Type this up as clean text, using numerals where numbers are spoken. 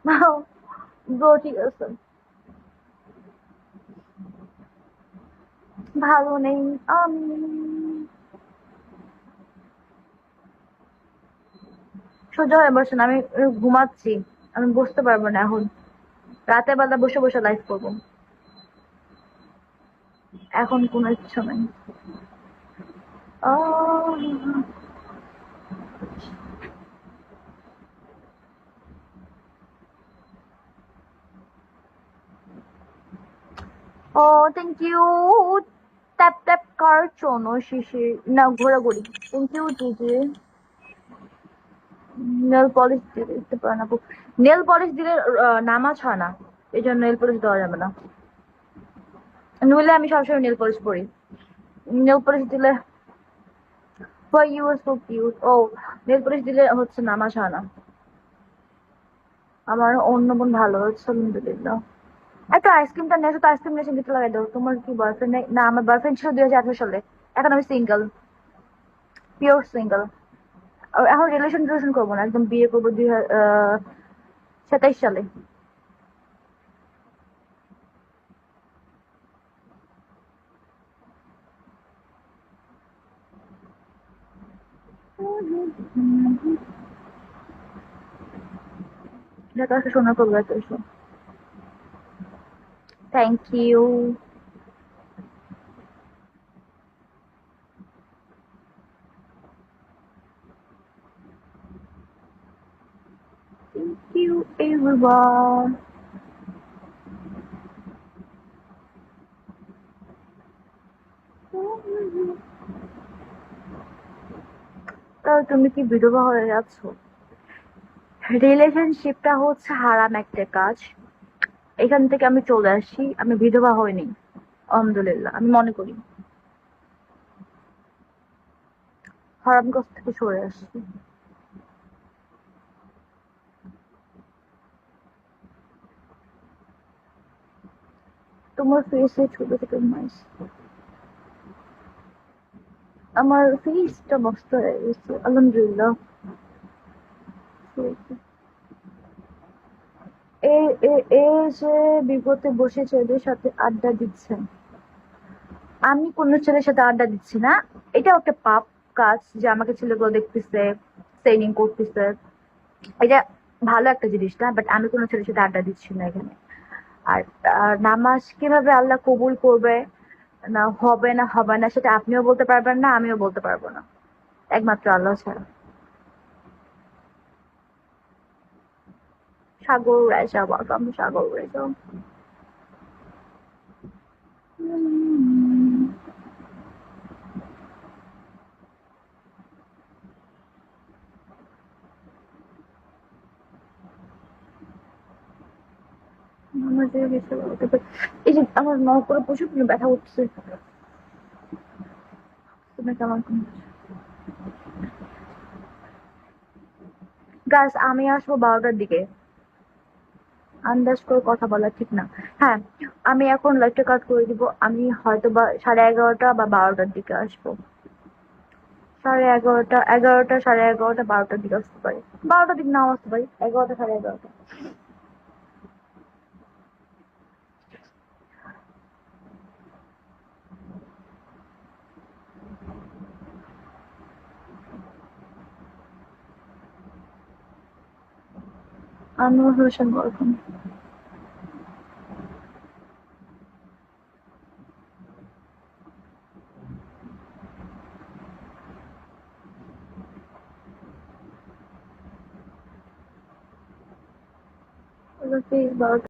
Bro ঠিক আছে, ভালো নেই আমি। সোজা হয়ে বসেন, আমি ঘুমাচ্ছি, আমি বসতে পারবো না এখন। রাতের বেলা বসে বসে লাইভ করবো, এখন কোনো ইচ্ছা নাই। Ah, oh thank you. Tap tap কার চনো শিশির না ঘোরাঘুরি। থ্যাংক ইউ জিজি। নেল পলিশ দিতে পারে না, নেল পলিশ দিলে নামাজ হয় না, এই জন্য নেল পলিশ দেওয়া যাবে না। নইলে আমি সবসময় নেল পলিশ পরি, নেল পলিশ দিলে। Why you are so cute? ও নেল পলিশ দিলে হচ্ছে নামাজ হয় না। আমার অন্য বোন ভালো হচ্ছে আলহামদুলিল্লাহ। একটা আইসক্রিমটা নিয়ে এসো তো, আইসক্রিম নিয়ে এসে গিফট লাগাই দাও। তোমার কি বয়ফ্রেন্ড নেই? না, আমার বয়ফ্রেন্ড ছিল 2018 সালে, এখন আমি সিঙ্গেল, পিওর সিঙ্গেল। এখন রিলেশন টিলেশন করবো না, একদম বিয়ে করবো 2027 সালে। ঢাকা আসলে সোনার করবো এত এসো। Thank you. Thank you everyone. তাহলে তুমি কি বিধবা হয়ে যাচ্ছ? রিলেশনশিপটা হচ্ছে হারাম একটা কাজ, এখান থেকে আমি চলে আসি, আমি বিধবা হইনি আলহামদুলিল্লাহ, আমি মনে করি হারাম কাজ থেকে সরে আসছি। তোমার ফেসে ছোট ছোট মাইস, আমার ফেসটা মস্ত হয়ে গেছে আলহামদুলিল্লাহ। এ এ এ যে বিপদে বসে ছেলেদের সাথে আড্ডা দিচ্ছেন, আমি কোন ছেলের সাথে আড্ডা দিচ্ছি না। এটাও একটা পাপ কাজ যে আমাকে ছেলেগুলো দেখতেছে, ট্রেনিং করতেছে, এটা ভালো একটা জিনিস না, বাট আমি কোনো ছেলের সাথে আড্ডা দিচ্ছি না এখানে। আর নামাজ কিভাবে আল্লাহ কবুল করবে না হবে না হবে না সেটা আপনিও বলতে পারবেন না, আমিও বলতে পারবো না, একমাত্র আল্লাহ ছাড়া। সাগর রাজা, ওয়েলকাম সাগর রাজা। আমার যে গেছে বলতে পারি, এই যে আমার নখ করে প্রচুর ব্যথা উঠছে। তুমি কেমন? গাছ আমি আসবো 12টার দিকে, আন্দাজ করে কথা বলা ঠিক না। হ্যাঁ, আমি এখন লাইটটা কাট করে দিব, আমি হয়তো বা 11:30 বা 12টার দিকে আসবো। 11:30, 11টা, 11:30, 12টার দিকে আসতে পারি। 12টার দিকে নাও আসতে পারি, 11টা, 11:30। আনোয়ার হোসেন ওয়েলকাম। প্লিজ 12টা।